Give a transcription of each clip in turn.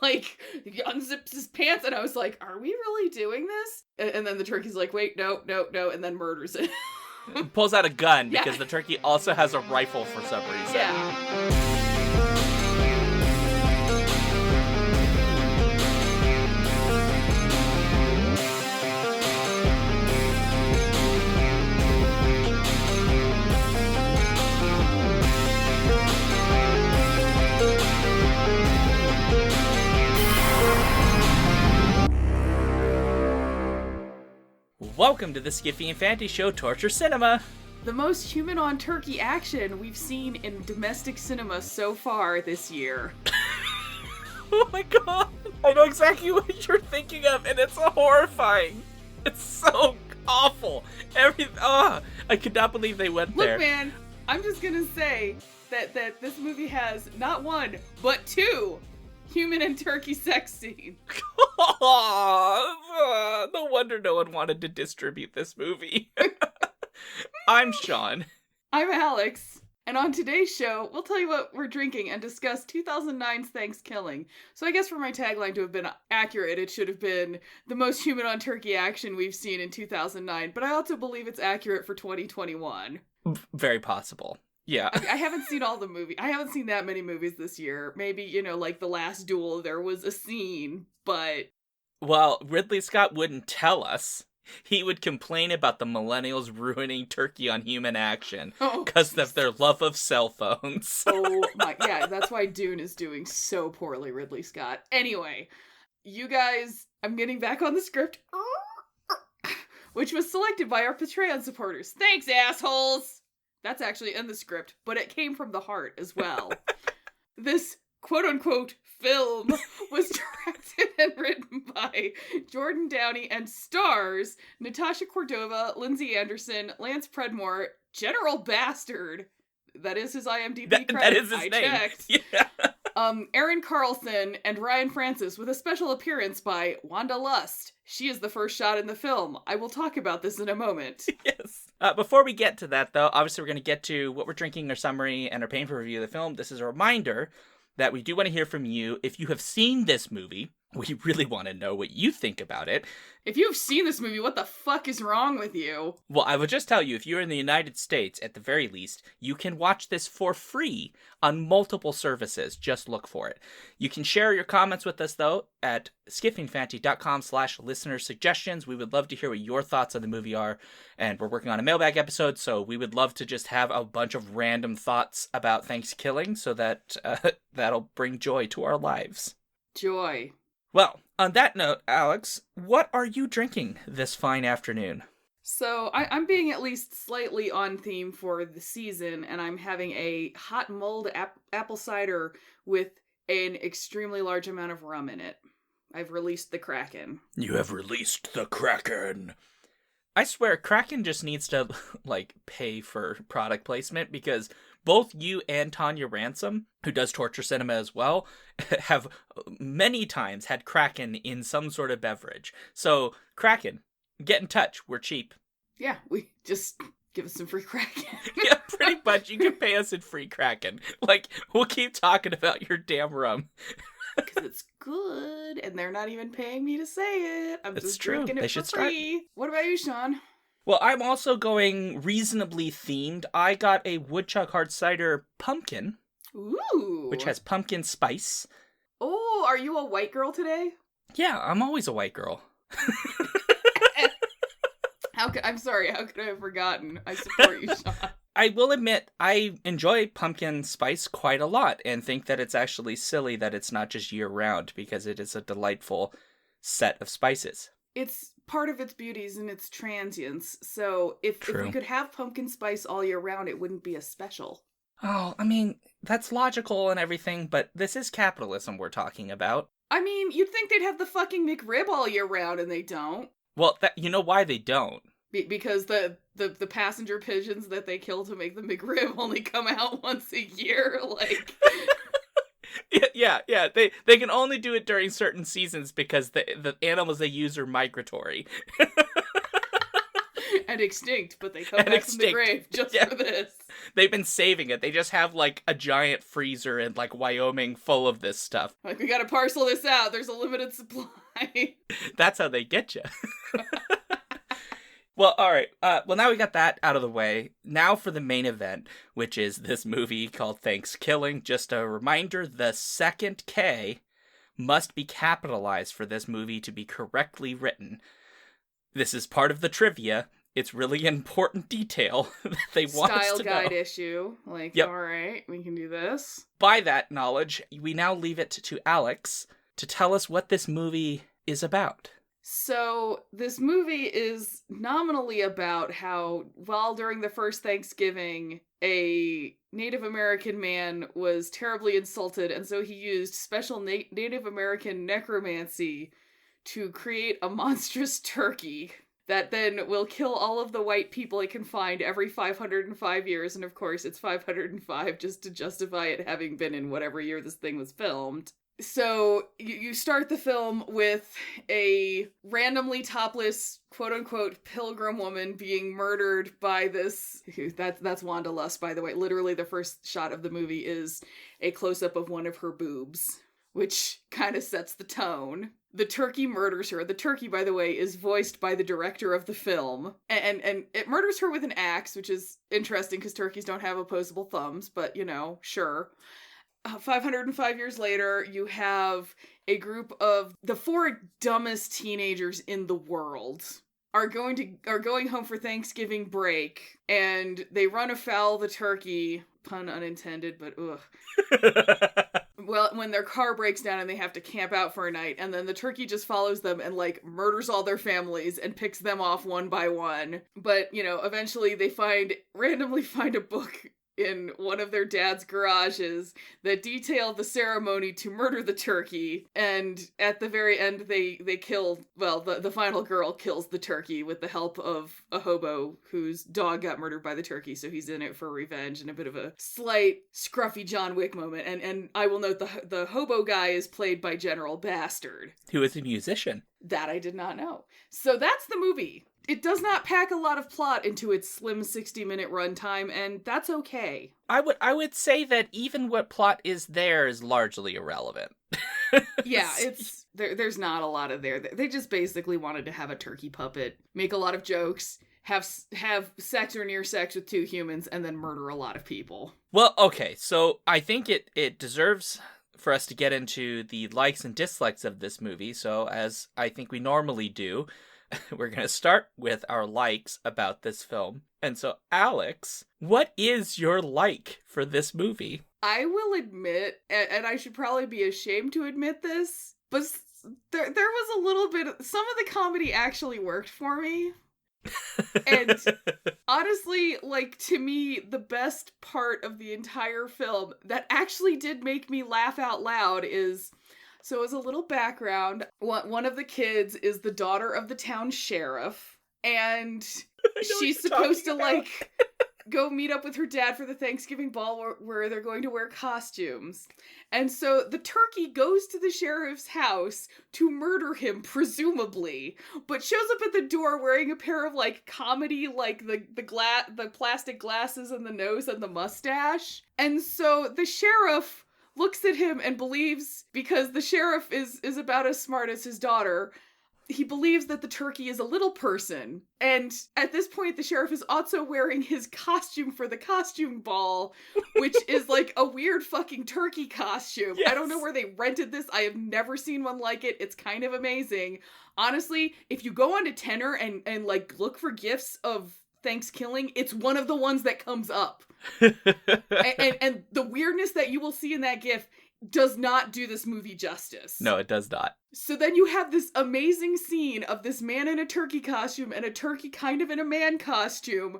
like, he unzips his pants, and I was like, are we really doing this? And then the turkey's like, wait, no, and then murders it. Pulls out a gun because the turkey also has a rifle for some reason. Yeah. Welcome to the Skiffy and Fanty Show Torture Cinema. The most human-on-turkey action we've seen in domestic cinema so far this year. Oh my god. I know exactly what you're thinking of, and it's horrifying. It's so awful. I could not believe they went there. Look, man, I'm just gonna say that this movie has not one, but two human and turkey sex scenes. No wonder no one wanted to distribute this movie. I'm Sean. I'm Alex. And on today's show, we'll tell you what we're drinking and discuss 2009's ThanksKilling. So I guess for my tagline to have been accurate, it should have been the most human on turkey action we've seen in 2009. But I also believe it's accurate for 2021. Very possible. Yeah. I haven't seen all the movies. I haven't seen that many movies this year. Maybe, like The Last Duel, there was a scene, but... Well, Ridley Scott wouldn't tell us. He would complain about the millennials ruining turkey on human action because of their love of cell phones. Oh my, yeah, that's why Dune is doing so poorly, Ridley Scott. Anyway, you guys, I'm getting back on the script, which was selected by our Patreon supporters. Thanks, assholes! That's actually in the script, but it came from the heart as well. This quote-unquote film was directed and written by Jordan Downey and stars Natasha Cordova, Lindsay Anderson, Lance Predmore, General Bastard. That is his IMDb credit. That is his I name. Checked. Yeah. Aaron Carlson and Ryan Francis with a special appearance by Wanda Lust. She is the first shot in the film. I will talk about this in a moment. Yes. Before we get to that, though, obviously we're going to get to what we're drinking, our summary, and our painful review of the film. This is a reminder that we do want to hear from you. If you have seen this movie, we really want to know what you think about it. If you've seen this movie, what the fuck is wrong with you? Well, I would just tell you, if you're in the United States, at the very least, you can watch this for free on multiple services. Just look for it. You can share your comments with us, though, at skiffingfanty.com/listener suggestions. We would love to hear what your thoughts on the movie are, and we're working on a mailbag episode, so we would love to just have a bunch of random thoughts about ThanksKilling so that that'll bring joy to our lives. Joy. Well, on that note, Alex, what are you drinking this fine afternoon? So, I'm being at least slightly on theme for the season, and I'm having a hot mulled apple cider with an extremely large amount of rum in it. I've released the Kraken. You have released the Kraken. I swear, Kraken just needs to, pay for product placement, because both you and Tanya Ransom, who does Torture Cinema as well, have many times had Kraken in some sort of beverage. So, Kraken, get in touch. We're cheap. Yeah, we just give us some free Kraken. Yeah, pretty much. You can pay us in free Kraken. We'll keep talking about your damn rum. Because it's good, and they're not even paying me to say it. I'm just drinking it for free. What about you, Sean? Well, I'm also going reasonably themed. I got a Woodchuck Hard Cider Pumpkin. Ooh. Which has pumpkin spice. Oh, are you a white girl today? Yeah, I'm always a white girl. I'm sorry, how could I have forgotten? I support you, Sean. I will admit, I enjoy pumpkin spice quite a lot, and think that it's actually silly that it's not just year-round, because it is a delightful set of spices. It's part of its beauties and its transience, so if we could have pumpkin spice all year round, it wouldn't be a special. Oh, I mean, that's logical and everything, but this is capitalism we're talking about. I mean, you'd think they'd have the fucking McRib all year round, and they don't. Well, you know why they don't? Because the passenger pigeons that they kill to make the McRib only come out once a year, Yeah. They can only do it during certain seasons because the animals they use are migratory. and extinct, but they come And back from the extinct. grave just Yeah. for this. They've been saving it. They just have like a giant freezer in like Wyoming full of this stuff. Like, we gotta parcel this out. There's a limited supply. That's how they get you. Well, all right. Well, now we got that out of the way. Now for the main event, which is this movie called ThanksKilling. Just a reminder, the second K must be capitalized for this movie to be correctly written. This is part of the trivia. It's really important detail that they want us Style to guide know. issue. Like, Yep. all right, we can do this. By that knowledge, we now leave it to Alex to tell us what this movie is about. So, this movie is nominally about how, while during the first Thanksgiving, a Native American man was terribly insulted, and so he used special Native American necromancy to create a monstrous turkey that then will kill all of the white people it can find every 505 years, and of course it's 505 just to justify it having been in whatever year this thing was filmed. So you start the film with a randomly topless, quote-unquote, pilgrim woman being murdered by this... That's Wanda Lust, by the way. Literally the first shot of the movie is a close-up of one of her boobs, which kind of sets the tone. The turkey murders her. The turkey, by the way, is voiced by the director of the film. And it murders her with an axe, which is interesting because turkeys don't have opposable thumbs, but, you know, sure. 505 years later, you have a group of the 4 dumbest teenagers in the world are going home for Thanksgiving break, and they run afoul the turkey, pun unintended, but ugh. Well, when their car breaks down and they have to camp out for a night, and then the turkey just follows them and, like, murders all their families and picks them off one by one. But, you know, eventually they randomly find a book in one of their dad's garages that detail the ceremony to murder the turkey, and at the very end they kill, well, the final girl kills the turkey with the help of a hobo whose dog got murdered by the turkey, so he's in it for revenge, and a bit of a slight scruffy John Wick moment. And I will note the hobo guy is played by General Bastard, Who is a musician. that I did not know. So that's the movie. It does not pack a lot of plot into its slim 60-minute runtime, and that's okay. I would say that even what plot is there is largely irrelevant. Yeah, it's there's not a lot of there. They just basically wanted to have a turkey puppet, make a lot of jokes, have sex or near sex with 2 humans, and then murder a lot of people. Well, okay, so I think it deserves for us to get into the likes and dislikes of this movie, so as I think we normally do, we're going to start with our likes about this film. And so, Alex, what is your like for this movie? I will admit, and I should probably be ashamed to admit this, but there was a little bit... Some of the comedy actually worked for me. And honestly, like, to me, the best part of the entire film that actually did make me laugh out loud is... So as a little background, one of the kids is the daughter of the town sheriff, and she's supposed to, like, go meet up with her dad for the Thanksgiving ball where they're going to wear costumes. And so the turkey goes to the sheriff's house to murder him, presumably, but shows up at the door wearing a pair of, like, comedy, like, the plastic glasses and the nose and the mustache. And so the sheriff looks at him and believes, because the sheriff is about as smart as his daughter, he believes that the turkey is a little person. And at this point, the sheriff is also wearing his costume for the costume ball, which is like a weird fucking turkey costume. Yes. I don't know where they rented this. I have never seen one like it. It's kind of amazing. Honestly, if you go onto Tenor and like look for gifs of ThanksKilling, it's one of the ones that comes up. and the weirdness that you will see in that gif does not do this movie justice. No, it does not. So then you have this amazing scene of this man in a turkey costume and a turkey kind of in a man costume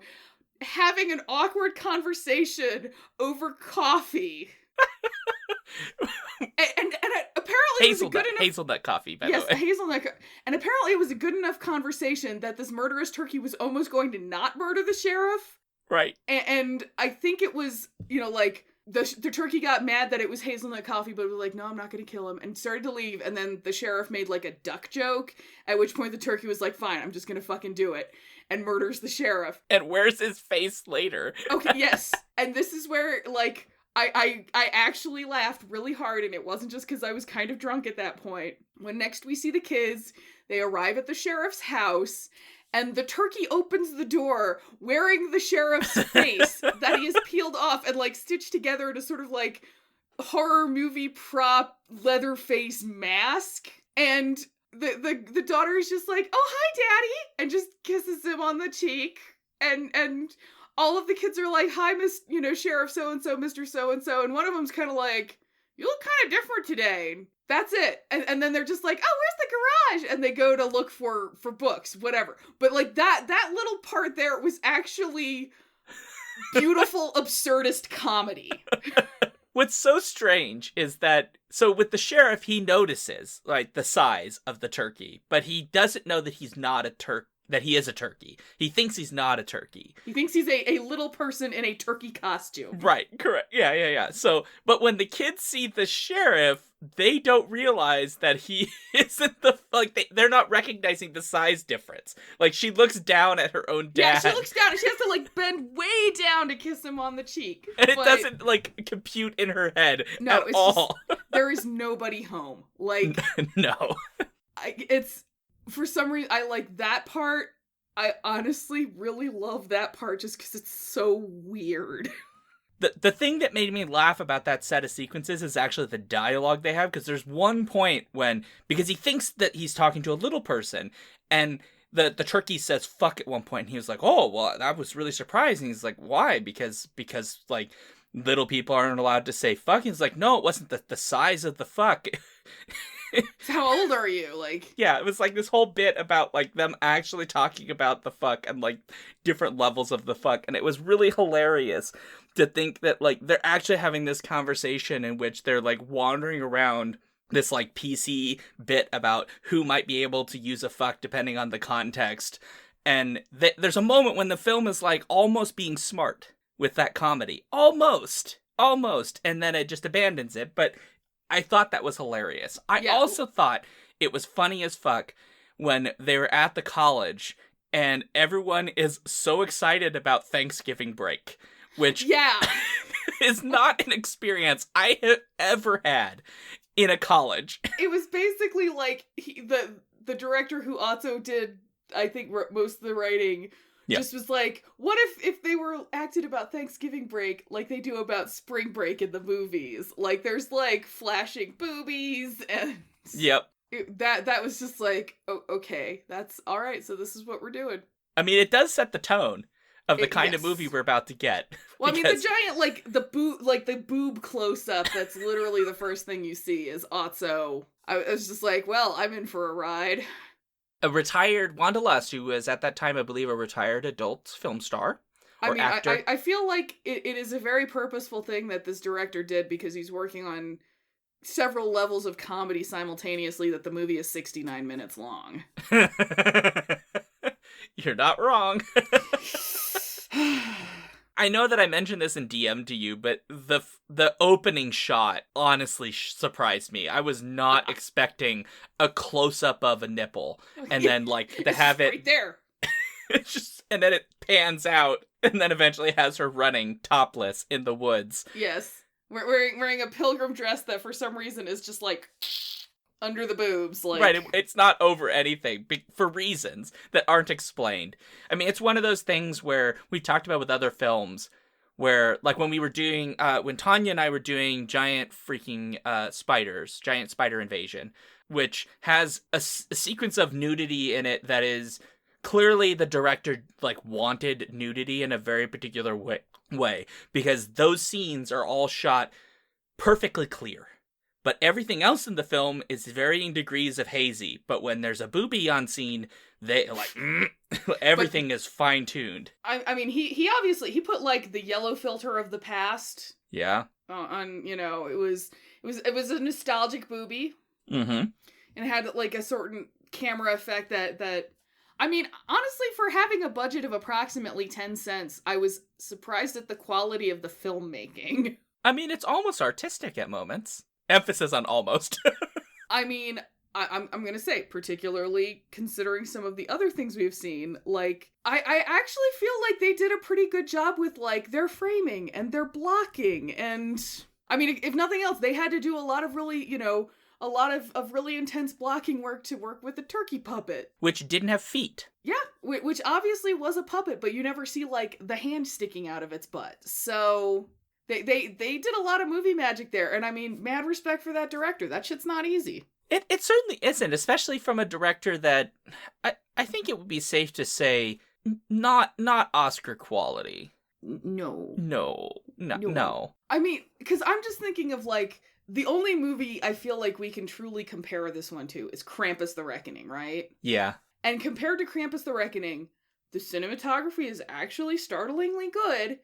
having an awkward conversation over coffee. and apparently it was a good enough... Hazelnut coffee, by the way. Yes, hazelnut. And apparently it was a good enough conversation that this murderous turkey was almost going to not murder the sheriff. Right. And I think it was, you know, like, the turkey got mad that it was hazelnut coffee, but was like, no, I'm not going to kill him, and started to leave. And then the sheriff made like a duck joke, at which point the turkey was like, fine, I'm just going to fucking do it, and murders the sheriff. And where's his face later? Okay, yes. And this is where, like, I actually laughed really hard, and it wasn't just because I was kind of drunk at that point. When next we see the kids, they arrive at the sheriff's house, and the turkey opens the door wearing the sheriff's face that he has peeled off and, like, stitched together in a sort of, like, horror movie prop leather face mask. And the daughter is just like, oh, hi, Daddy, and just kisses him on the cheek. And all of the kids are like, hi, Miss, Sheriff so-and-so, Mr. So-and-so. And one of them's kind of like, you look kind of different today. That's it. And then they're just like, oh, where's the garage? And they go to look for books, whatever. But like that little part there was actually beautiful, absurdist comedy. What's so strange is that, so with the sheriff, he notices, like, the size of the turkey, but he doesn't know that he's not a that he is a turkey. He thinks he's not a turkey. He thinks he's a little person in a turkey costume. Right, correct. Yeah. So, but when the kids see the sheriff, they don't realize that he isn't they're not recognizing the size difference. Like, she looks down at her own dad. Yeah, she looks down and she has to, like, bend way down to kiss him on the cheek. And it doesn't, like, compute in her head at all. Just, there is nobody home. Like, no. For some reason, I like that part. I honestly really love that part just because it's so weird. The thing that made me laugh about that set of sequences is actually the dialogue they have, because there's one point because he thinks that he's talking to a little person, and the turkey says fuck at one point, and he was like, oh, well, that was really surprising. He's like, why? Because like, little people aren't allowed to say fuck. He's like, no, it wasn't the size of the fuck. How old are you? Like, yeah, it was like this whole bit about, like, them actually talking about the fuck and, like, different levels of the fuck, and it was really hilarious to think that, like, they're actually having this conversation in which they're, like, wandering around this, like, PC bit about who might be able to use a fuck depending on the context, and there's a moment when the film is, like, almost being smart with that comedy. Almost, and then it just abandons it, but I thought that was hilarious. I also thought it was funny as fuck when they were at the college and everyone is so excited about Thanksgiving break, which is not an experience I have ever had in a college. It was basically like the director who also did, I think, most of the writing. Yeah. Just was like, what if they were acted about Thanksgiving break like they do about spring break in the movies? Like, there's, like, flashing boobies, and... Yep. That was just like, oh, okay, that's alright, so this is what we're doing. I mean, it does set the tone of the kind of movie we're about to get. Well, because... I mean, the giant, like, the boob close-up, that's literally the first thing you see is Otso. I was just like, well, I'm in for a ride. A retired Wanderlust, who was at that time, I believe, a retired adult film star or actor. I feel like it is a very purposeful thing that this director did, because he's working on several levels of comedy simultaneously that the movie is 69 minutes long. You're not wrong. I know that I mentioned this in DM to you, but the opening shot honestly surprised me. I was not expecting a close-up of a nipple, and then, like, to have it... right there! It's just, and then it pans out, and then eventually has her running topless in the woods. Yes. Wearing a pilgrim dress that for some reason is just, like... under the boobs, like... Right, it's not over anything, for reasons that aren't explained. I mean, it's one of those things where we talked about with other films, where, like, when we were doing, when Tanya and I were doing Giant Freaking Spiders, Giant Spider Invasion, which has a sequence of nudity in it that is clearly the director, like, wanted nudity in a very particular way, because those scenes are all shot perfectly clear. But everything else in the film is varying degrees of hazy. But when there's a boobie on scene, they like everything is fine tuned. I mean, he obviously he put like the yellow filter of the past. Yeah. On it was a nostalgic boobie. Mm-hmm. And it had like a certain camera effect that I mean, honestly, for having a budget of approximately 10 cents, I was surprised at the quality of the filmmaking. I mean, it's almost artistic at moments. Emphasis on almost. I mean, I'm gonna say, particularly considering some of the other things we've seen, like, I actually feel like they did a pretty good job with, like, their framing and their blocking, and, I mean, if nothing else, they had to do a lot of really, a lot of really intense blocking work to work with the turkey puppet. Which didn't have feet. Yeah, which obviously was a puppet, but you never see, like, the hand sticking out of its butt. So, they did a lot of movie magic there, and I mean, mad respect for that director. That shit's not easy. It certainly isn't, especially from a director that I think it would be safe to say not Oscar quality. No. No. I mean, because I'm just thinking of, like, the only movie I feel like we can truly compare this one to is Krampus the Reckoning, right? Yeah. And compared to Krampus the Reckoning, the cinematography is actually startlingly good.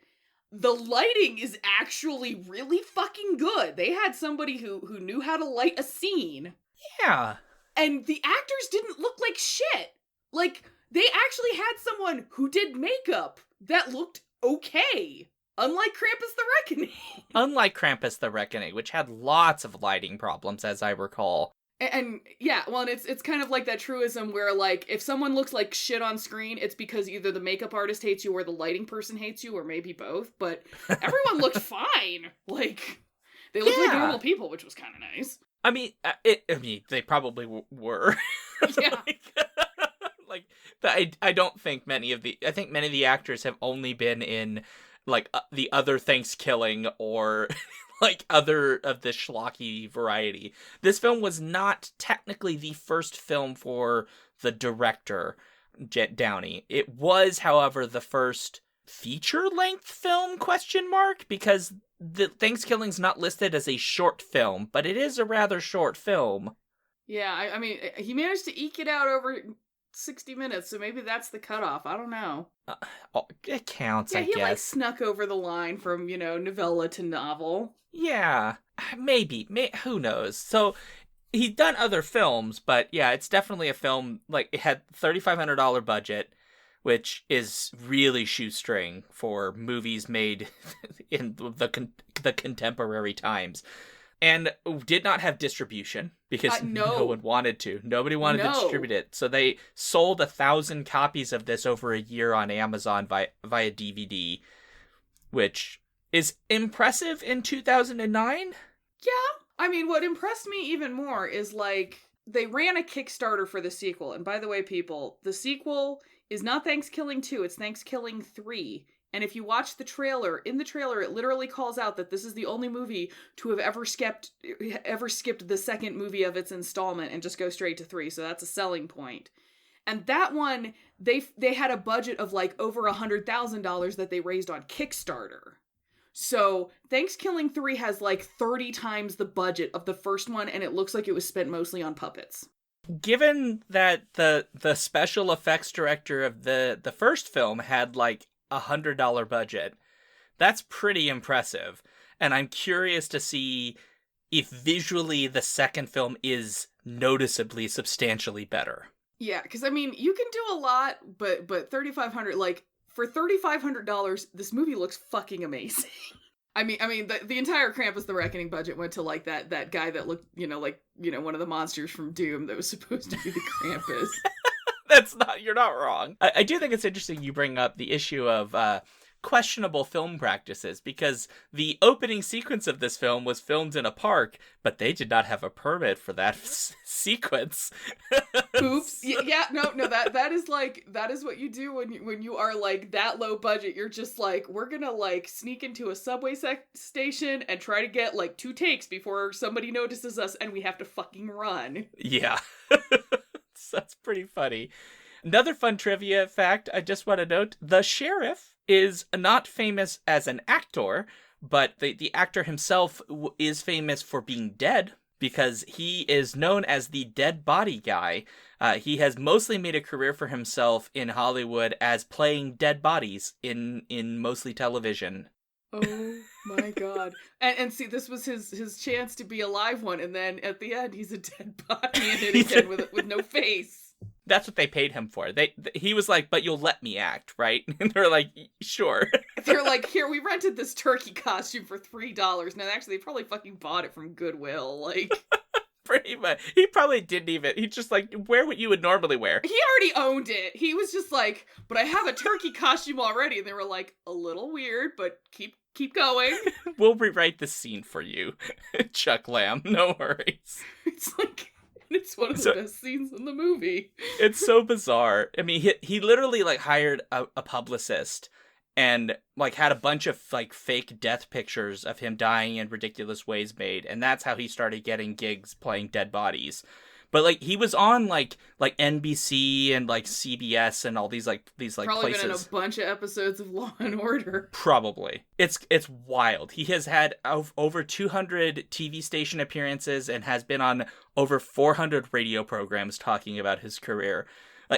The lighting is actually really fucking good. They had somebody who knew how to light a scene. Yeah. And the actors didn't look like shit. Like, they actually had someone who did makeup that looked okay. Unlike Krampus the Reckoning. Unlike Krampus the Reckoning, which had lots of lighting problems, as I recall. And yeah, well, and it's kind of like that truism where, like, if someone looks like shit on screen, it's because either the makeup artist hates you or the lighting person hates you, or maybe both. But everyone looked fine. Like, they looked like normal people, which was kind of nice. I mean, they probably were. Yeah. I don't think I think many of the actors have only been in, like, the other ThanksKilling or like other of the schlocky variety. This film was not technically the first film for the director, Jet Downey. It was, however, the first feature-length film, ? Because the ThanksKilling's not listed as a short film, but it is a rather short film. Yeah, I mean, he managed to eke it out over 60 minutes, so maybe that's the cutoff. I don't know. It counts, I guess. Yeah, he, like, snuck over the line from, novella to novel. Yeah, maybe. Who knows? So, he'd done other films, but yeah, it's definitely a film, like, it had $3,500 budget, which is really shoestring for movies made in the contemporary times. And did not have distribution because no one wanted to. Nobody wanted to distribute it. So they sold 1,000 copies of this over a year on Amazon via DVD, which is impressive in 2009. Yeah. I mean, what impressed me even more is, like, they ran a Kickstarter for the sequel. And by the way, people, the sequel is not ThanksKilling 2, it's ThanksKilling 3. And if you watch the trailer, in the trailer, it literally calls out that this is the only movie to have ever skipped the second movie of its installment and just go straight to 3. So that's a selling point. And that one, they had a budget of, like, over $100,000 that they raised on Kickstarter. So ThanksKilling 3 has, like, 30 times the budget of the first one, and it looks like it was spent mostly on puppets. Given that the special effects director of the first film had, like, $100 budget, that's pretty impressive. And I'm curious to see if visually the second film is noticeably substantially better. Yeah, because I mean, you can do a lot, but $3,500, like, for $3,500, this movie looks fucking amazing. I mean, the entire Krampus the Reckoning budget went to, like, that guy that looked, like, one of the monsters from Doom that was supposed to be the Krampus. You're not wrong. I do think it's interesting you bring up the issue of questionable film practices, because the opening sequence of this film was filmed in a park, but they did not have a permit for that sequence. Oops. Yeah, no, that is what you do when you are, like, that low budget. You're just like, we're gonna, like, sneak into a subway station and try to get, like, 2 takes before somebody notices us and we have to fucking run. Yeah. That's pretty funny. Another fun trivia fact I just want to note, the sheriff is not famous as an actor, but the actor himself is famous for being dead, because he is known as the dead body guy. He has mostly made a career for himself in Hollywood as playing dead bodies in mostly television. Oh my god. And see, this was his chance to be a live one, and then at the end he's a dead body in it again with no face. That's what they paid him for. He was like, but you'll let me act, right? And they're like, sure. They're like, here, we rented this turkey costume for $3. No, actually, they probably fucking bought it from Goodwill. Like, Pretty much. He probably didn't even. He just like, wear what you would normally wear. he already owned it. He was just like, but I have a turkey costume already. And they were like, a little weird, but keep going. We'll rewrite the scene for you, Chuck Lamb. No worries. It's like, it's one of the best scenes in the movie. It's so bizarre. I mean, he literally like hired a publicist and like had a bunch of like fake death pictures of him dying in ridiculous ways made, and that's how he started getting gigs playing dead bodies. But like he was on like NBC and like CBS and all these Probably places. been in a bunch of episodes of Law and Order. Probably. It's wild. He has had over 200 TV station appearances and has been on over 400 radio programs talking about his career.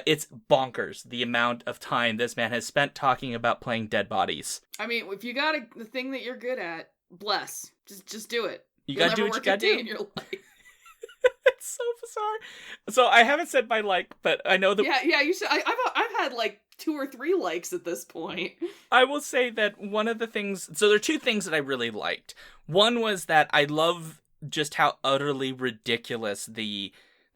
It's bonkers the amount of time this man has spent talking about playing dead bodies. I mean, if you got the thing that you're good at, bless. Just do it. You gotta do what you gotta do in your life. It's so bizarre. So I haven't said my like, but I know that. Yeah. You should. I've had like 2 or 3 likes at this point. I will say that one of the things. So there are 2 things that I really liked. One was that I love just how utterly ridiculous the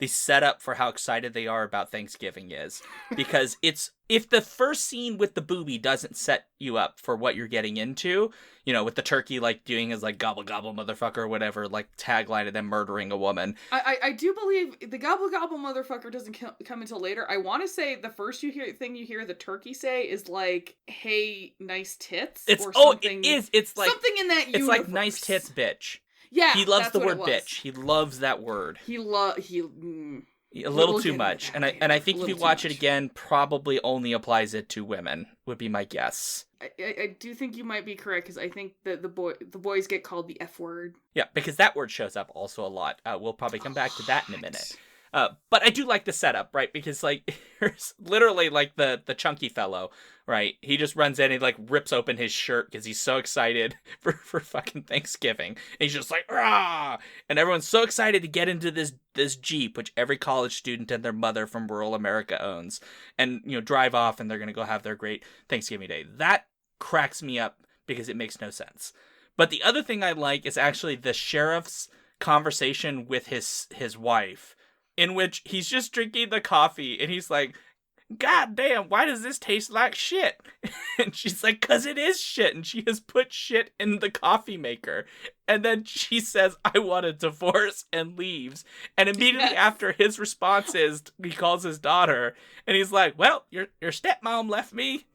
setup for how excited they are about Thanksgiving is, because if the first scene with the booby doesn't set you up for what you're getting into, you know, with the turkey like doing his like gobble gobble motherfucker or whatever like tagline and then murdering a woman. I do believe the gobble gobble motherfucker doesn't come until later. I want to say the first you hear the turkey say is like, "Hey, nice tits." It's or something. It is. It's like something in that universe. It's like nice tits, bitch. Yeah, he loves the word bitch. He loves that word. A little too much. And I think if you watch it again, probably only applies it to women, would be my guess. I do think you might be correct, because I think that the boys get called the F word. Yeah, because that word shows up also a lot. We'll probably come back to that in a minute. But I do like the setup, right? Because like here's literally like the chunky fellow, right? He just runs in and like rips open his shirt because he's so excited for fucking Thanksgiving. And he's just like, rah! And everyone's so excited to get into this Jeep, which every college student and their mother from rural America owns, and you know, drive off, and they're gonna go have their great Thanksgiving day. That cracks me up because it makes no sense. But the other thing I like is actually the sheriff's conversation with his wife, in which he's just drinking the coffee and he's like, "God damn, why does this taste like shit?" And she's like, "'Cause it is shit." And she has put shit in the coffee maker. And then she says, "I want a divorce," and leaves. And immediately after, his response is, he calls his daughter and he's like, "Well, your stepmom left me."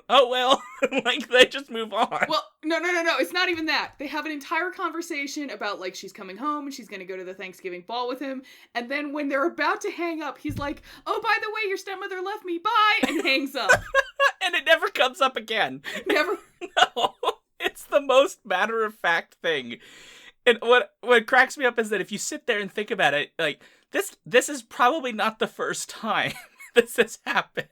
Oh, well, like they just move on. Well, no. It's not even that. They have an entire conversation about like she's coming home and she's going to go to the Thanksgiving ball with him. And then when they're about to hang up, he's like, "Oh, by the way, your stepmother left me. Bye," and hangs up. And it never comes up again. Never. No, it's the most matter-of-fact thing. And what cracks me up is that if you sit there and think about it, like this is probably not the first time this has happened.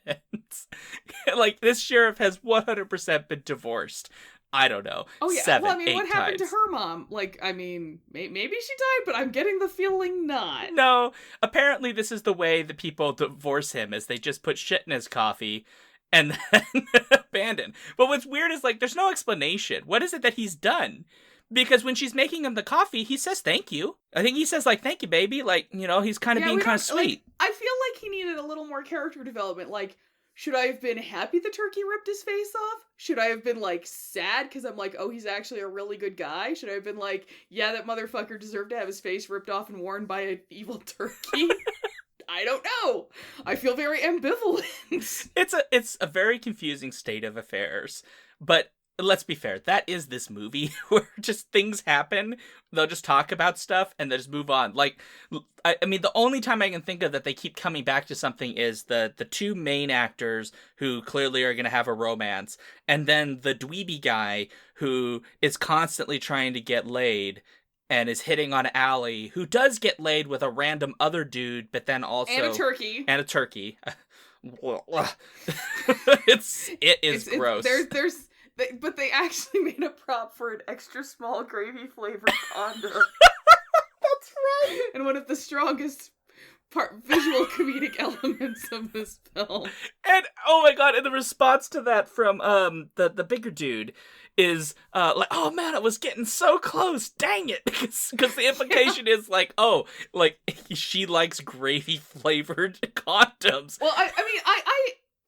Like, this sheriff has 100% been divorced. I don't know. Oh, yeah. 7, well, I mean, 8 what happened times. to her mom? Like, I mean, maybe she died, but I'm getting the feeling not. No. Apparently, this is the way the people divorce him, is they just put shit in his coffee and then abandon. But what's weird is, like, there's no explanation. What is it that he's done? Because when she's making him the coffee, he says thank you. I think he says, like, "Thank you, baby." Like, you know, he's kind of being kind of sweet. Like, I feel like he needed a little more character development. Like, should I have been happy the turkey ripped his face off? Should I have been, like, sad because I'm like, oh, he's actually a really good guy? Should I have been like, yeah, that motherfucker deserved to have his face ripped off and worn by an evil turkey? I don't know. I feel very ambivalent. It's a very confusing state of affairs. But let's be fair, that is this movie, where just things happen, they'll just talk about stuff, and they'll just move on. Like, I mean, the only time I can think of that they keep coming back to something is the 2 main actors who clearly are going to have a romance, and then the dweeby guy who is constantly trying to get laid, and is hitting on Allie, who does get laid with a random other dude, but then also... And a turkey. It is gross. But they actually made a prop for an extra small gravy flavored condom. That's right. And one of the strongest visual comedic elements of this film. And oh my god, and the response to that from the bigger dude is like, oh man, I was getting so close, dang it, because the implication is like, oh, like she likes gravy flavored condoms. Well, I mean,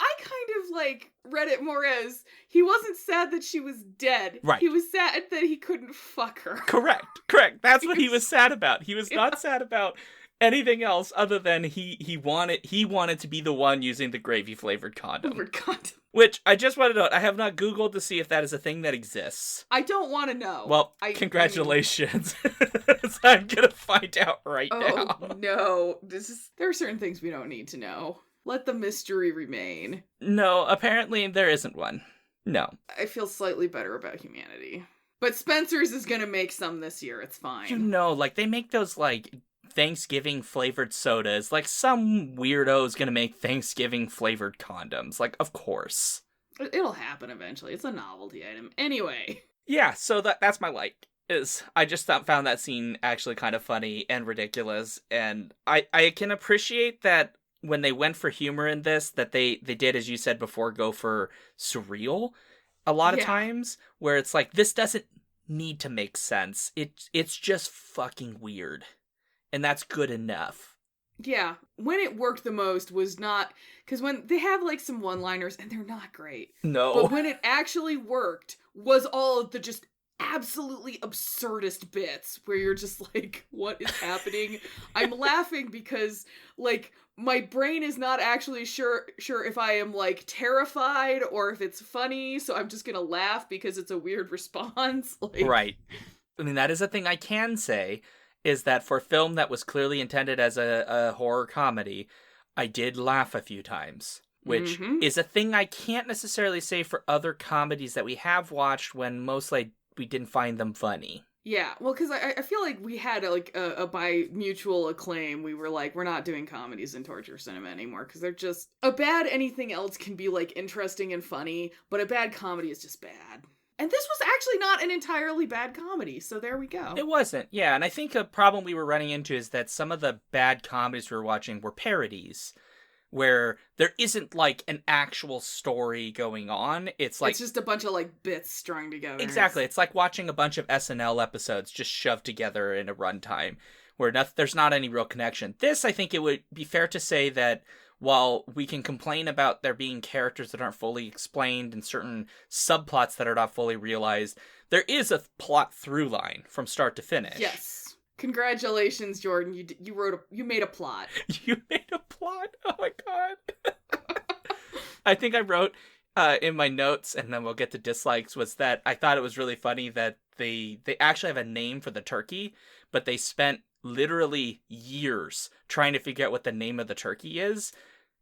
I kind of like read it more as he wasn't sad that she was dead. Right. He was sad that he couldn't fuck her. Correct. That's what he was sad about. He was not sad about anything else other than he wanted to be the one using the gravy flavored condom. Which I just want to note, I have not Googled to see if that is a thing that exists. I don't want to know. Well, congratulations. I'm gonna find out right now. Oh no, there are certain things we don't need to know. Let the mystery remain. No, apparently there isn't one. No. I feel slightly better about humanity. But Spencer's is gonna make some this year, it's fine. You know, like, they make those, like, Thanksgiving flavored sodas. Like, some weirdo's gonna make Thanksgiving flavored condoms. Like, of course. It'll happen eventually. It's a novelty item. Anyway. Yeah, so that's my like. I just found that scene actually kind of funny and ridiculous. And I can appreciate that when they went for humor in this, that they did, as you said before, go for surreal a lot of times, where it's like, this doesn't need to make sense. It's just fucking weird. And that's good enough. Yeah. When it worked the most was not... Because when they have, like, some one-liners, and they're not great. No. But when it actually worked was all of the just absolutely absurdist bits where you're just like, what is happening? I'm laughing because, like, my brain is not actually sure if I am, like, terrified or if it's funny, so I'm just gonna laugh because it's a weird response. Like... Right. I mean, that is a thing I can say, is that for a film that was clearly intended as a horror comedy, I did laugh a few times. Which is a thing I can't necessarily say for other comedies that we have watched when mostly we didn't find them funny. Yeah, well, because I feel like we had a by mutual acclaim, we were like, we're not doing comedies in torture cinema anymore, because they're just... A bad anything else can be, like, interesting and funny, but a bad comedy is just bad. And this was actually not an entirely bad comedy, so there we go. It wasn't, yeah, and I think a problem we were running into is that some of the bad comedies we were watching were parodies, where there isn't, like, an actual story going on. It's like... It's just a bunch of, like, bits strung together. Exactly. It's like watching a bunch of SNL episodes just shoved together in a runtime, where there's not any real connection. This, I think it would be fair to say that while we can complain about there being characters that aren't fully explained and certain subplots that are not fully realized, there is a plot through line from start to finish. Yes. Congratulations, Jordan. You made a plot. You made a plot? Oh my god. I think I wrote in my notes, and then we'll get to dislikes, was that I thought it was really funny that they actually have a name for the turkey, but they spent literally years trying to figure out what the name of the turkey is.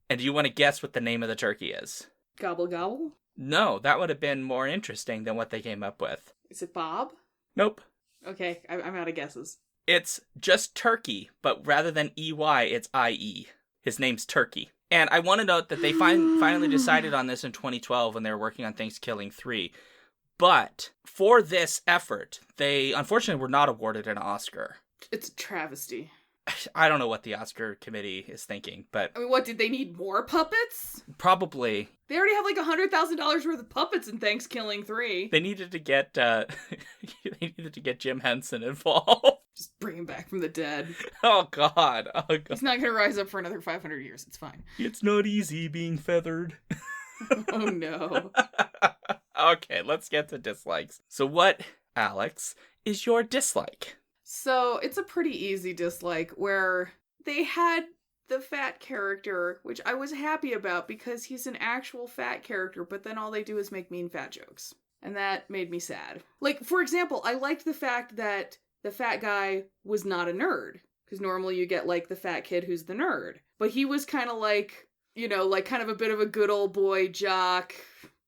And do you want to guess what the name of the turkey is? Gobble gobble? No, that would have been more interesting than what they came up with. Is it Bob? Nope. Okay, I'm out of guesses. It's just Turkey, but rather than EY, it's IE. His name's Turkey. And I want to note that they finally decided on this in 2012 when they were working on ThanksKilling 3. But for this effort, they unfortunately were not awarded an Oscar. It's a travesty. I don't know what the Oscar committee is thinking, but... I mean, what, did they need more puppets? Probably. They already have like $100,000 worth of puppets in ThanksKilling 3. They needed to get, Jim Henson involved. Just bring him back from the dead. Oh god. He's not gonna rise up for another 500 years, it's fine. It's not easy being feathered. Oh no. Okay, let's get to dislikes. So what, Alex, is your dislike? So, it's a pretty easy dislike where they had the fat character, which I was happy about because he's an actual fat character, but then all they do is make mean fat jokes. And that made me sad. Like, for example, I liked the fact that the fat guy was not a nerd. Because normally you get, like, the fat kid who's the nerd. But he was kind of like, you know, like kind of a bit of a good old boy jock.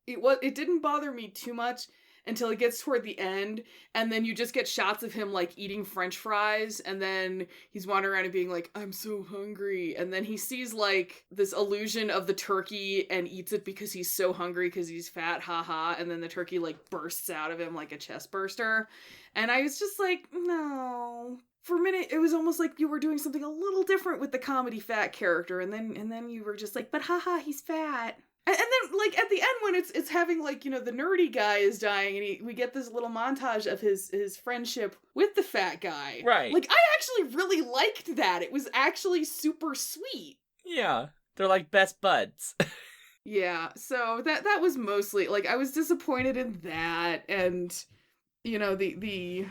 It didn't bother me too much until it gets toward the end, and then you just get shots of him, like, eating french fries, and then he's wandering around and being like, I'm so hungry, and then he sees, like, this illusion of the turkey and eats it because he's so hungry because he's fat, haha, and then the turkey, like, bursts out of him like a chest burster, and I was just like, no, for a minute, it was almost like you were doing something a little different with the comedy fat character, and then you were just like, but haha, he's fat. And then, like, at the end, when it's having, like, you know, the nerdy guy is dying, and we get this little montage of his friendship with the fat guy. Right. Like, I actually really liked that. It was actually super sweet. Yeah. They're like best buds. Yeah, so that was mostly, like, I was disappointed in that, and, you know, the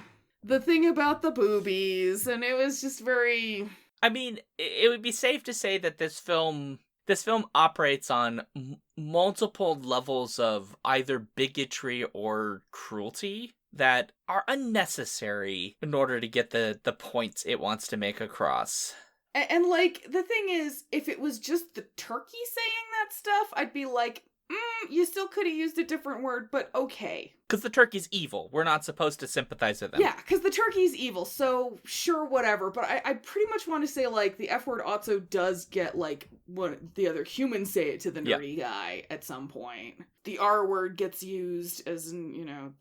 thing about the boobies, and it was just very... I mean, it would be safe to say that this film operates on multiple levels of either bigotry or cruelty that are unnecessary in order to get the points it wants to make across. And, like, the thing is, if it was just the turkey saying that stuff, I'd be like, you still could have used a different word, but okay. Because the turkey's evil. We're not supposed to sympathize with them. Yeah, because the turkey's evil, so sure, whatever. But I pretty much want to say, like, the F word also does get, like, what the other humans say it to the nerdy guy at some point. The R word gets used as in, you know,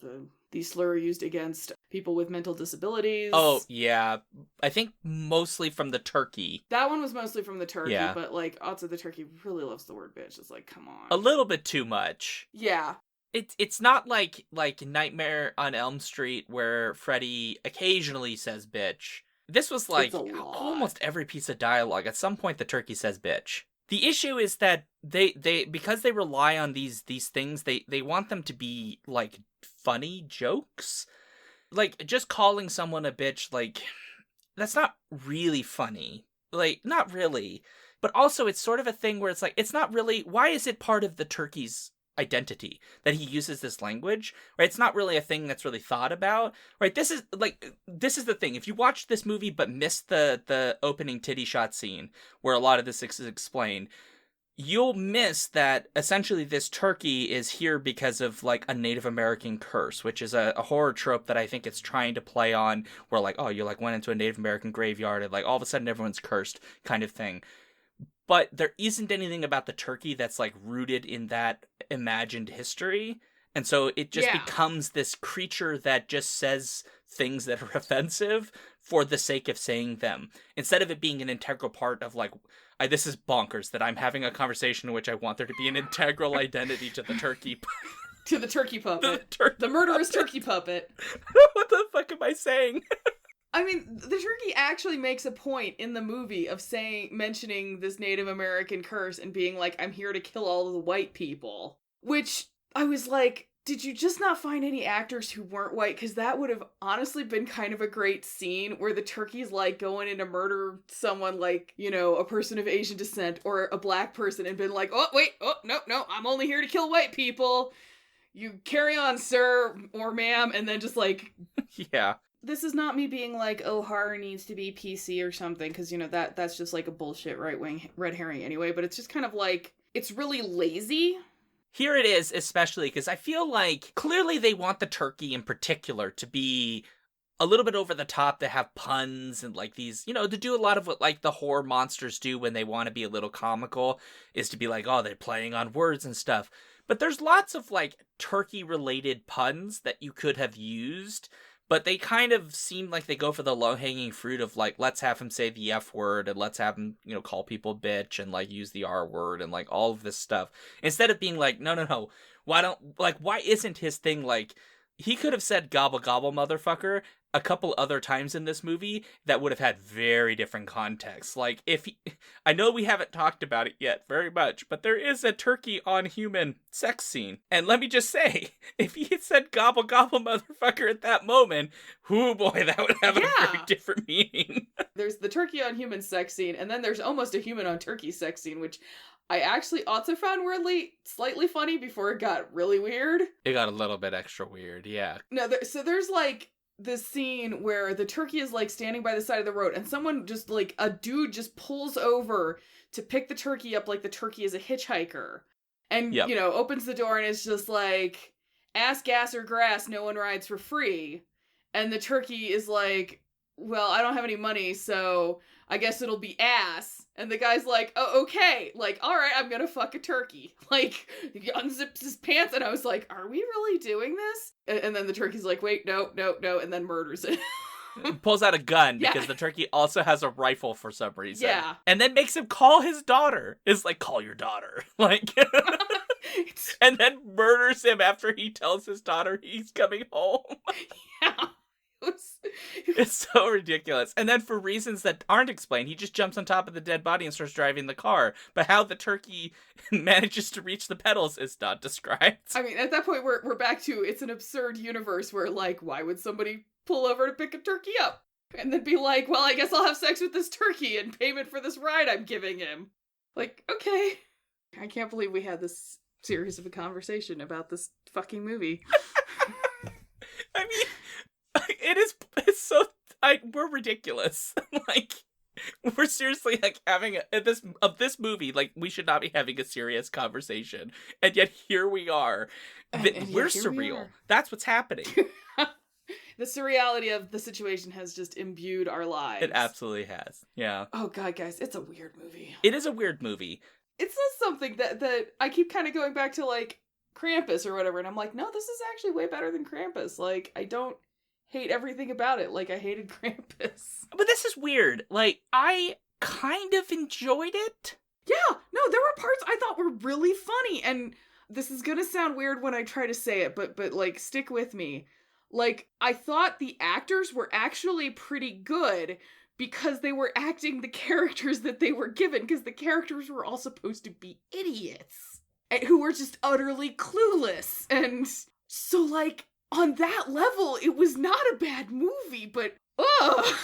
the slur used against people with mental disabilities. Oh, yeah. I think mostly from the turkey. That one was mostly from the turkey, Yeah. but, like, also the turkey really loves the word bitch. It's like, come on. A little bit too much. Yeah. It's not like Nightmare on Elm Street where Freddy occasionally says bitch. This was like almost every piece of dialogue. At some point the turkey says bitch. The issue is that they because they rely on these things, they want them to be like funny jokes. Like just calling someone a bitch, like that's not really funny. Like not really. But also it's sort of a thing where it's like it's not really, why is it part of the turkey's identity that he uses this language, right? It's not really a thing that's really thought about, right? This is the thing. If you watch this movie but missed the opening titty shot scene where a lot of this is explained, you'll miss that essentially this turkey is here because of like a Native American curse, which is a horror trope that I think it's trying to play on, where like, oh, you like went into a Native American graveyard and like all of a sudden everyone's cursed kind of thing. But there isn't anything about the turkey that's like rooted in that imagined history. And so it just becomes this creature that just says things that are offensive for the sake of saying them, instead of it being an integral part of like, this is bonkers that I'm having a conversation in which I want there to be an integral identity to the turkey. To the turkey puppet. The murderous turkey puppet. What the fuck am I saying? I mean, the turkey actually makes a point in the movie of mentioning this Native American curse and being like, I'm here to kill all of the white people. Which, I was like, did you just not find any actors who weren't white? Because that would have honestly been kind of a great scene where the turkey's like going in to murder someone like, you know, a person of Asian descent or a black person and been like, oh, wait, oh, no, I'm only here to kill white people. You carry on, sir or ma'am, and then just like... Yeah. This is not me being like, oh, horror needs to be PC or something, because, you know, that's just like a bullshit right-wing red herring anyway, but it's just kind of like, it's really lazy. Here it is, especially, because I feel like clearly they want the turkey in particular to be a little bit over the top, to have puns and like these, you know, to do a lot of what like the horror monsters do when they want to be a little comical, is to be like, oh, they're playing on words and stuff. But there's lots of like turkey-related puns that you could have used, but they kind of seem like they go for the low-hanging fruit of, like, let's have him say the F word, and let's have him, you know, call people bitch, and, like, use the R word, and, like, all of this stuff. Instead of being like, no, why isn't his thing, like, he could have said gobble gobble motherfucker a couple other times in this movie that would have had very different contexts. Like, I know we haven't talked about it yet very much, but there is a turkey on human sex scene. And let me just say, if he had said gobble gobble motherfucker at that moment, oh boy, that would have a very different meaning. There's the turkey on human sex scene, and then there's almost a human on turkey sex scene, which I actually also found slightly funny before it got really weird. It got a little bit extra weird, yeah. No, so there's like this scene where the turkey is like standing by the side of the road, and someone just like, a dude just pulls over to pick the turkey up like the turkey is a hitchhiker. And, you know, opens the door and is just like, ass, gas, or grass, no one rides for free. And the turkey is like, well, I don't have any money, so I guess it'll be ass. And the guy's like, oh, okay. Like, all right, I'm gonna fuck a turkey. Like, he unzips his pants, and I was like, are we really doing this? And then the turkey's like, wait, no, and then murders it. Pulls out a gun Yeah. because the turkey also has a rifle for some reason. Yeah. And then makes him call his daughter. Is like, call your daughter. Like, It's- and then murders him after he tells his daughter he's coming home. yeah. It was- It's so ridiculous. And then for reasons that aren't explained, he just jumps on top of the dead body and starts driving the car. But how the turkey manages to reach the pedals is not described. I mean, at that point, we're back to it's an absurd universe where, like, why would somebody pull over to pick a turkey up? And then be like, well, I guess I'll have sex with this turkey in payment for this ride I'm giving him. Like, okay. I can't believe we had this series of a conversation about this fucking movie. I mean, we're ridiculous. Like, we're seriously, like, having this movie, like, we should not be having a serious conversation. And yet here we are. And We're yet here we surreal. are. That's what's happening. The surreality of the situation has just imbued our lives. It absolutely has. Yeah. Oh god, guys, it's a weird movie. It is a weird movie. It says something that I keep kind of going back to, like, Krampus or whatever, and I'm like, no, this is actually way better than Krampus. Like, I don't hate everything about it like I hated Krampus. But this is weird. Like, I kind of enjoyed it. Yeah, no, there were parts I thought were really funny, and this is gonna sound weird when I try to say it, but like, stick with me. Like, I thought the actors were actually pretty good because they were acting the characters that they were given, because the characters were all supposed to be idiots who were just utterly clueless. And so, like, on that level, it was not a bad movie, but ugh.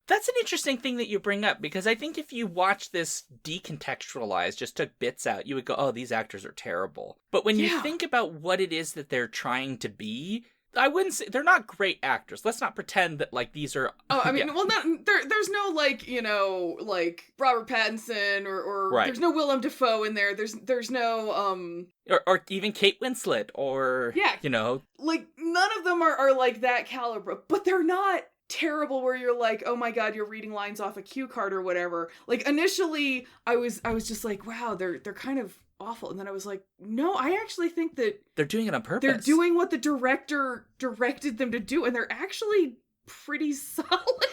That's an interesting thing that you bring up, because I think if you watch this decontextualized, just took bits out, you would go, oh, these actors are terrible. But when you think about what it is that they're trying to be, I wouldn't say they're not great actors. Let's not pretend that, like, these are. Oh, I mean, well, there's no, like, you know, like Robert Pattinson or right. There's no Willem Dafoe in there. There's no or even Kate Winslet or you know, like, none of them are like that caliber, but they're not terrible where you're like, oh my god, you're reading lines off a cue card or whatever. Like, initially I was just like, wow, they're kind of awful, and then I was like, no, I actually think that they're doing it on purpose. They're doing what the director directed them to do, and they're actually pretty solid.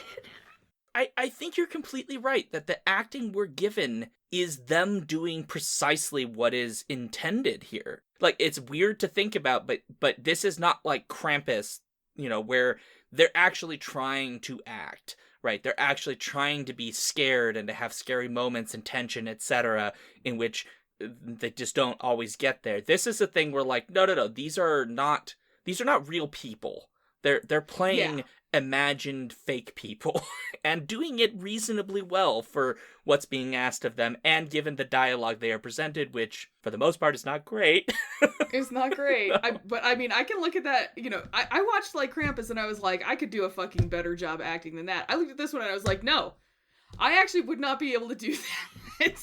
I think you're completely right that the acting we're given is them doing precisely what is intended here. Like, it's weird to think about, but this is not like Krampus, you know, where they're actually trying to act, right? They're actually trying to be scared and to have scary moments and tension, etc., in which they just don't always get there. This is a thing where, like, no, these are not real people. They're playing imagined fake people and doing it reasonably well for what's being asked of them, and given the dialogue they are presented, which for the most part is not great. It's not great. No. But I mean, I can look at that, you know, I watched, like, Krampus, and I was like, I could do a fucking better job acting than that. I looked at this one and I was like, no, I actually would not be able to do that.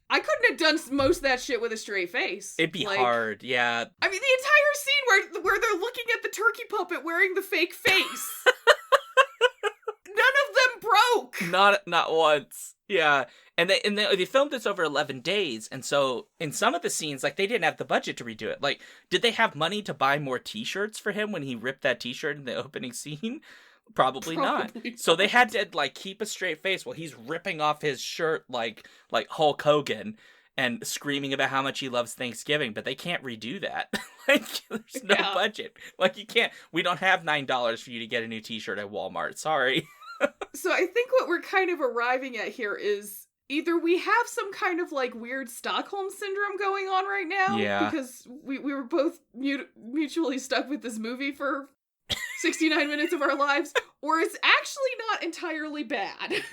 I couldn't have done most of that shit with a straight face. It'd be hard, yeah. I mean, the entire scene where they're looking at the turkey puppet wearing the fake face. None of them broke. Not once. Yeah. And they filmed this over 11 days, and so in some of the scenes, like, they didn't have the budget to redo it. Like, did they have money to buy more t-shirts for him when he ripped that t-shirt in the opening scene? Probably not. So they had to, like, keep a straight face while he's ripping off his shirt like Hulk Hogan and screaming about how much he loves Thanksgiving, but they can't redo that. Like, there's no budget. Like, you can't. We don't have $9 for you to get a new t-shirt at Walmart. Sorry. So I think what we're kind of arriving at here is either we have some kind of, like, weird Stockholm syndrome going on right now. Yeah. Because we were both mutually stuck with this movie for 69 minutes of our lives, or it's actually not entirely bad.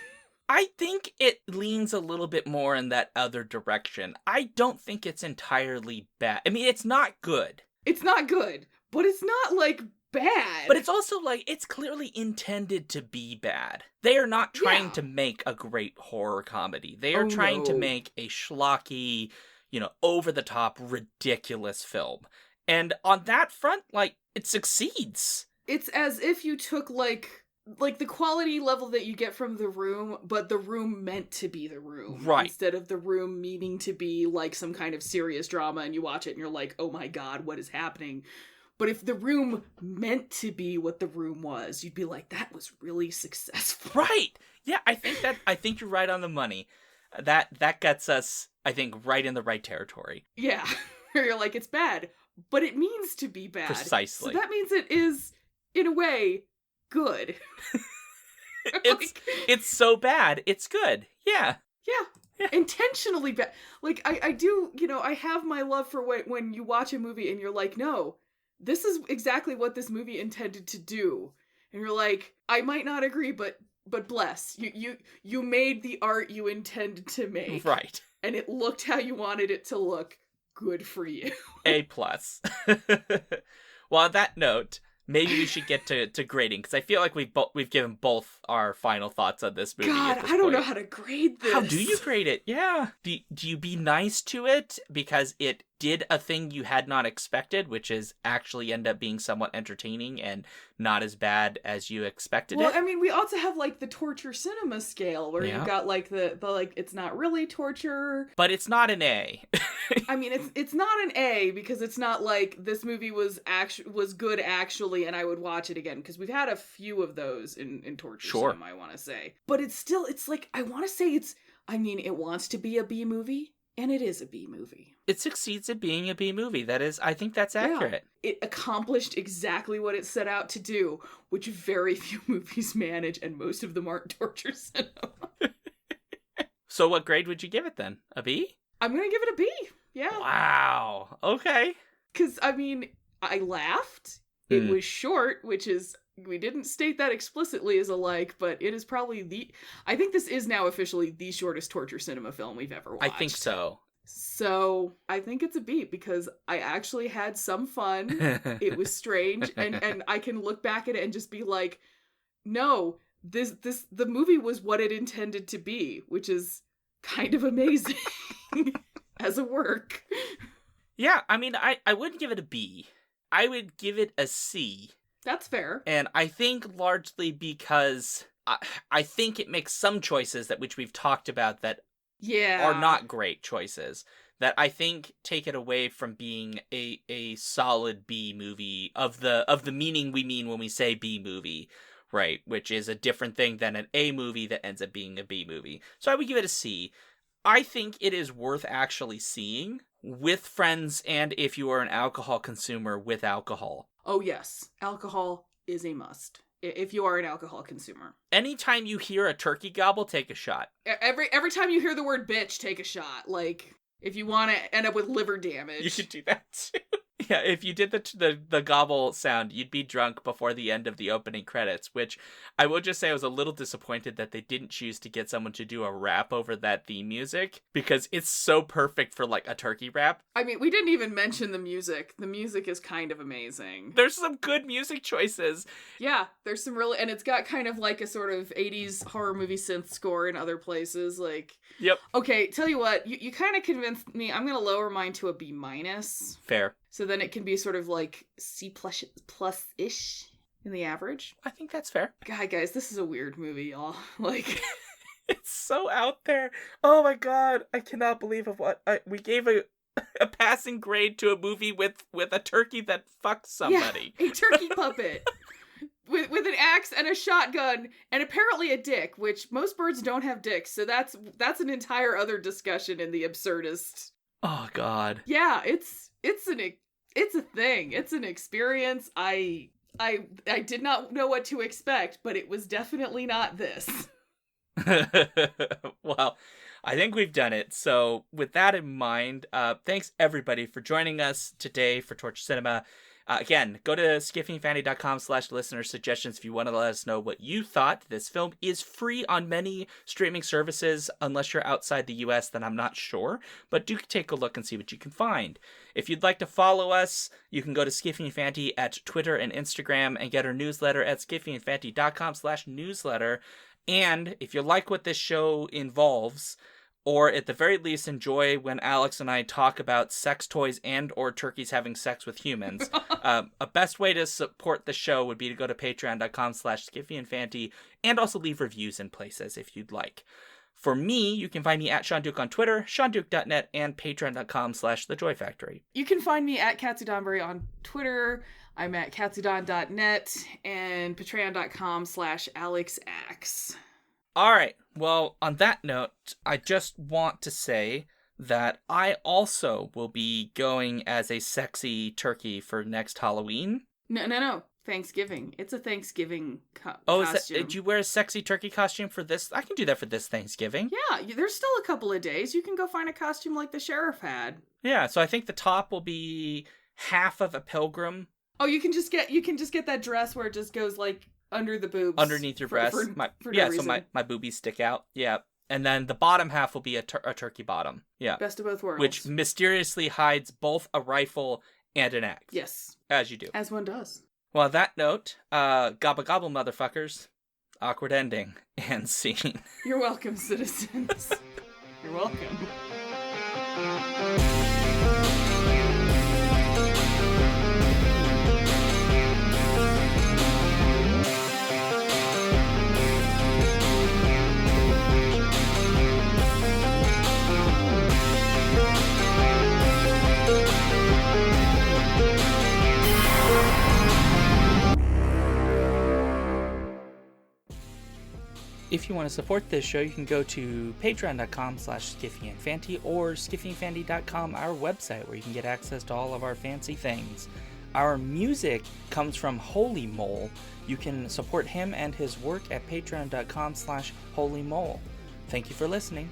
I think it leans a little bit more in that other direction. I don't think it's entirely bad. I mean, it's not good. It's not good, but it's not, like, bad. But it's also, like, it's clearly intended to be bad. They are not trying to make a great horror comedy. They are trying to make a schlocky, you know, over-the-top, ridiculous film. And on that front, like, it succeeds. It's as if you took, like the quality level that you get from The Room, but The Room meant to be The Room. Right. Instead of The Room meaning to be, like, some kind of serious drama, and you watch it and you're like, oh my god, what is happening? But if The Room meant to be what The Room was, you'd be like, that was really successful. Right. Yeah, I think you're right on the money. That gets us, I think, right in the right territory. Yeah. Where you're like, it's bad, but it means to be bad. Precisely. So that means it is, in a way, good. It's so bad, it's good. Yeah. Yeah. Intentionally bad. Like, I do, I have my love for when you watch a movie and you're like, no, this is exactly what this movie intended to do. And you're like, I might not agree, but bless. You made the art you intended to make. Right. And it looked how you wanted it to look. Good for you. A+. Well, on that note, maybe we should get to grading, because I feel like we've given both our final thoughts on this movie. God, I don't know how to grade this. How do you grade it? Yeah. Do you be nice to it because it did a thing you had not expected, which is actually end up being somewhat entertaining and not as bad as you expected it? Well, I mean, we also have, like, the torture cinema scale, where you've got, like, the like, it's not really torture. But it's not an A. I mean, it's not an A, because it's not like, this movie was good, actually, and I would watch it again, because we've had a few of those in torture cinema, I want to say. But it's like, I want to say it wants to be a B movie, and it is a B movie. It succeeds at being a B movie. I think that's accurate. Yeah. It accomplished exactly what it set out to do, which very few movies manage, and most of them aren't torture cinema. So what grade would you give it then? A B? I'm gonna give it a B. Yeah. Wow. Okay. Because, I mean, I laughed. It was short, which is, we didn't state that explicitly as a like, but it is probably I think this is now officially the shortest torture cinema film we've ever watched. I think so. So I think it's a B, because I actually had some fun. It was strange, and I can look back at it and just be like, no, the movie was what it intended to be, which is kind of amazing as a work. Yeah, I mean, I wouldn't give it a B. I would give it a C. That's fair. And I think largely because I think it makes some choices which we've talked about that are not great choices, that I think take it away from being a solid B movie of the meaning we mean when we say B movie, right? Which is a different thing than an A movie that ends up being a B movie. So I would give it a C. I think it is worth actually seeing with friends, and if you are an alcohol consumer, with alcohol. Oh yes, alcohol is a must if you are an alcohol consumer. Anytime you hear a turkey gobble, take a shot. Every time you hear the word bitch, take a shot. Like, if you want to end up with liver damage. You should do that too. Yeah, if you did the gobble sound, you'd be drunk before the end of the opening credits, which I will just say I was a little disappointed that they didn't choose to get someone to do a rap over that theme music, because it's so perfect for, like, a turkey rap. I mean, we didn't even mention the music. The music is kind of amazing. There's some good music choices. Yeah, there's some really, and it's got kind of like a sort of 80s horror movie synth score in other places, like... Yep. Okay, tell you what, you kind of convinced me. I'm going to lower mine to a B-. Fair. So then it can be sort of like C plus-ish in the average. I think that's fair. God, guys, this is a weird movie, y'all. Like, it's so out there. Oh my god, I cannot believe we gave a passing grade to a movie with a turkey that fucks somebody. Yeah, a turkey puppet. With an axe and a shotgun and apparently a dick, which most birds don't have dicks, so that's an entire other discussion in the absurdist. Oh god. Yeah, it's a thing. It's an experience. I did not know what to expect, but it was definitely not this. Well, I think we've done it. So with that in mind, thanks everybody for joining us today for Torture Cinema. Again, go to skiffingfanny.com/listener suggestions if you want to let us know what you thought. This film is free on many streaming services. Unless you're outside the US, then I'm not sure. But do take a look and see what you can find. If you'd like to follow us, you can go to skiffingfanty at Twitter and Instagram and get our newsletter at skiffingfanty.com/newsletter. And if you like what this show involves, or at the very least enjoy when Alex and I talk about sex toys and or turkeys having sex with humans, a best way to support the show would be to go to patreon.com/skiffyandfanty and also leave reviews in places if you'd like. For me, you can find me at Sean Duke on Twitter, SeanDuke.net, and patreon.com/thejoyfactory. You can find me at Katsu Donbury on Twitter. I'm at katsudon.net and patreon.com/AlexAx. All right. Well, on that note, I just want to say that I also will be going as a sexy turkey for next Halloween. No. Thanksgiving. It's a Thanksgiving Oh, costume. did you wear a sexy turkey costume for this? I can do that for this Thanksgiving. Yeah, there's still a couple of days. You can go find a costume like the sheriff had. Yeah, so I think the top will be half of a pilgrim. Oh, you can just get that dress where it just goes like under the boobs. Underneath your breast. For yeah, no reason. So my boobies stick out. Yeah. And then the bottom half will be a turkey bottom. Yeah. Best of both worlds. Which mysteriously hides both a rifle and an axe. Yes. As you do. As one does. Well, on that note, gobble gobble, motherfuckers. Awkward ending and scene. You're welcome, citizens. You're welcome. If you want to support this show, you can go to patreon.com/skiffyandfanty or skiffyandfanty.com, our website, where you can get access to all of our fancy things. Our music comes from Holy Mole. You can support him and his work at patreon.com/holymole. Thank you for listening.